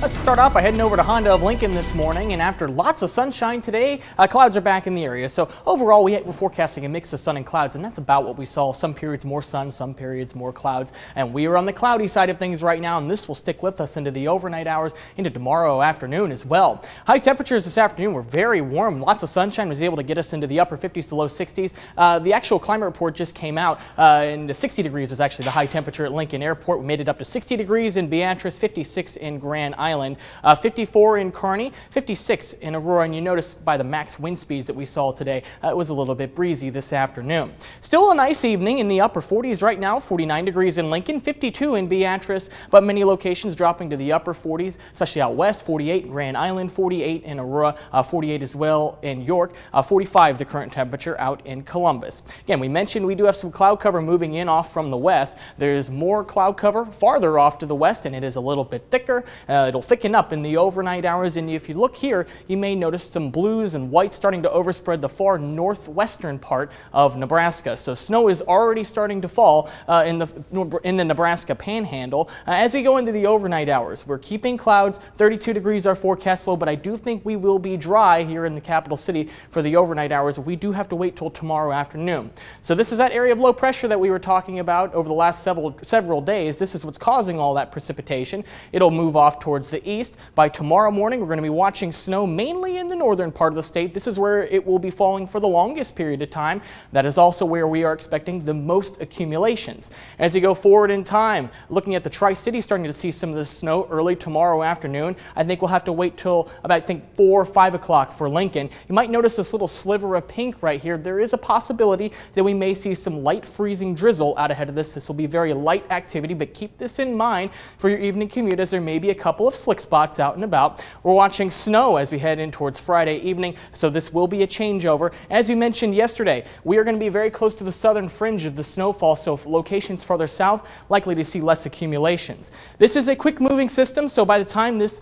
Let's start out by heading over to Honda of Lincoln this morning, and after lots of sunshine today, clouds are back in the area. So overall, we're forecasting a mix of sun and clouds, and that's about what we saw. Some periods more sun, some periods more clouds, and we are on the cloudy side of things right now, and this will stick with us into the overnight hours, into tomorrow afternoon as well. High temperatures this afternoon were very warm. Lots of sunshine was able to get us into the upper 50s to low 60s. The actual climate report just came out, and the 60 degrees was actually the high temperature at Lincoln Airport. We made it up to 60 degrees in Beatrice, 56 in Grand Island. 54 in Kearney, 56 in Aurora, and you notice by the max wind speeds that we saw today, it was a little bit breezy this afternoon. Still a nice evening in the upper 40s right now, 49 degrees in Lincoln, 52 in Beatrice, but many locations dropping to the upper 40s, especially out west, 48 in Grand Island, 48 in Aurora, 48 as well in York, 45 the current temperature out in Columbus. Again, we mentioned we do have some cloud cover moving in off from the west. There's more cloud cover farther off to the west, and it is a little bit thicker. It'll thicken up in the overnight hours, and if you look here, you may notice some blues and whites starting to overspread the far northwestern part of Nebraska. So snow is already starting to fall in the Nebraska panhandle. As we go into the overnight hours, we're keeping clouds. 32 degrees our forecast low, but I do think we will be dry here in the capital city for the overnight hours. We do have to wait till tomorrow afternoon. So this is that area of low pressure that we were talking about over the last several days. This is what's causing all that precipitation. It'll move off towards the east. By tomorrow morning, we're going to be watching snow mainly in the northern part of the state. This is where it will be falling for the longest period of time. That is also where we are expecting the most accumulations. As you go forward in time, looking at the Tri-City, starting to see some of the snow early tomorrow afternoon. I think we'll have to wait till about 4 or 5 o'clock for Lincoln. You might notice this little sliver of pink right here. There is a possibility that we may see some light freezing drizzle out ahead of this. This will be very light activity, but keep this in mind for your evening commute, as there may be a couple of slick spots out and about. We're watching snow as we head in towards Friday evening, so this will be a changeover. As we mentioned yesterday, we are going to be very close to the southern fringe of the snowfall, so locations farther south likely to see less accumulations. This is a quick moving system, so by the time this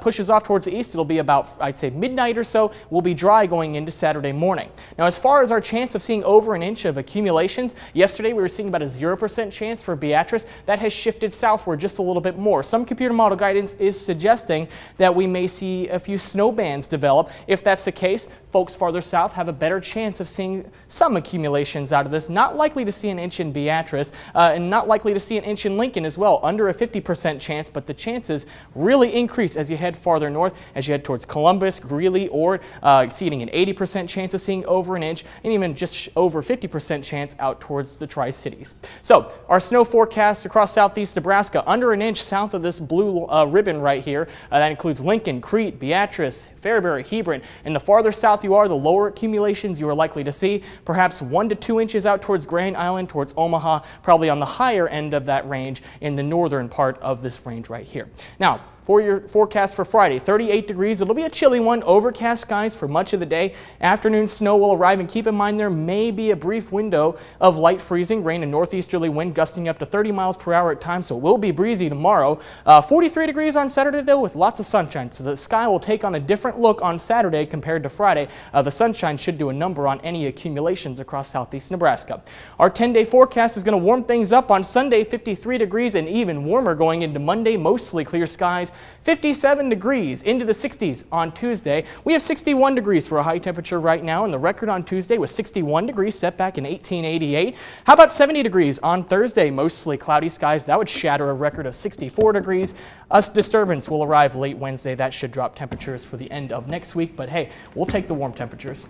pushes off towards the east, it'll be about, I'd say, midnight or so. We'll be dry going into Saturday morning. Now, as far as our chance of seeing over an inch of accumulations, yesterday we were seeing about a 0% chance for Beatrice. That has shifted southward just a little bit more. Some computer model guidance is suggesting that we may see a few snow bands develop. If that's the case, folks farther south have a better chance of seeing some accumulations out of this. Not likely to see an inch in Beatrice, and not likely to see an inch in Lincoln as well. Under a 50% chance, but the chances really increase as you head farther north, as you head towards Columbus, Greeley, or exceeding an 80% chance of seeing over an inch, and even just over 50% chance out towards the Tri-Cities. So our snow forecast across southeast Nebraska, under an inch south of this blue ribbon right here. That includes Lincoln, Crete, Beatrice, Fairbury, Hebron, and the farther south you are, the lower accumulations you are likely to see. Perhaps 1 to 2 inches out towards Grand Island, towards Omaha, probably on the higher end of that range in the northern part of this range right here. Now, for your forecast for Friday, 38 degrees. It'll be a chilly one. Overcast skies for much of the day. Afternoon snow will arrive, and keep in mind there may be a brief window of light freezing rain and northeasterly wind gusting up to 30 miles per hour at times, so it will be breezy tomorrow. 43 degrees on Saturday, though, with lots of sunshine, so the sky will take on a different look on Saturday compared to Friday. The sunshine should do a number on any accumulations across southeast Nebraska. Our 10-day forecast is going to warm things up on Sunday, 53 degrees, and even warmer going into Monday, mostly clear skies. 57 degrees into the 60s on Tuesday. We have 61 degrees for a high temperature right now, and the record on Tuesday was 61 degrees set back in 1888. How about 70 degrees on Thursday? Mostly cloudy skies. That would shatter a record of 64 degrees. A disturbance will arrive late Wednesday. That should drop temperatures for the end of next week, but hey, we'll take the warm temperatures.